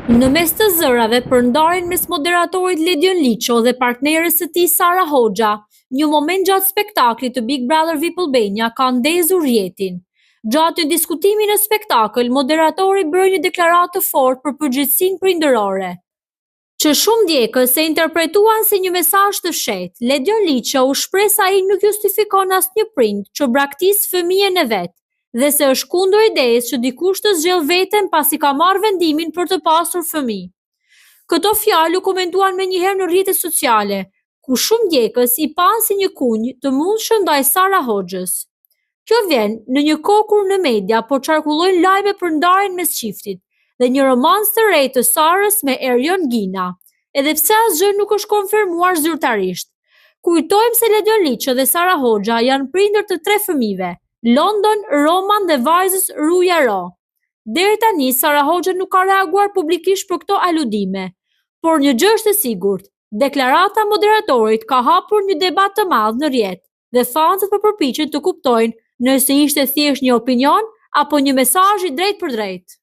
Në mes të zërave për ndarjen mes moderatorit Ledion Liço dhe partnerës së tij Sara Hoxha, një moment gjatë spektaklit të Big Brother VIP Albania ka ndezur rrjetin. Gjatë një diskutimi në spektakël, moderatori bëri një deklaratë të fortë për përgjegjësinë prindërore, që shumë ndjekës e interpretuan si një mesazh të fshehtë. Ledion Liço u shpreh se ai nuk justifikon asnjë prind që braktis fëmijën e vet, dhe se është kundër idesë që dikush të zgjellë veten pasi ka marrë vendimin për të pasur fëmijë. Këto fjalë u komentuan menjëherë në rrjetet sociale, ku shumë ndjekës i panë si një kunjë të mundshëm ndaj Sara Hoxhës. Kjo vjen në një kohë kur në media po qarkullojnë lajme për ndarjen mes çiftit dhe një romans të re të Sarës me Erjon Gina, edhe pse asgjë nuk është konfirmuar zyrtarisht. Kujtojmë se Ledion Liço dhe Sara Hoxha janë prindër të 3 fëmijëve, London, Roman dhe vajzës Ruja Ro. Deri tani Sara Hoxha nuk ka reaguar publikisht për këto aludime, por një gjë është e sigurt, deklarata e moderatorit ka hapur një debat të madh në rrjet dhe fanët po përpiqen të kuptojnë nëse ishte thjesht një opinion apo një mesazh i drejtë për drejtë.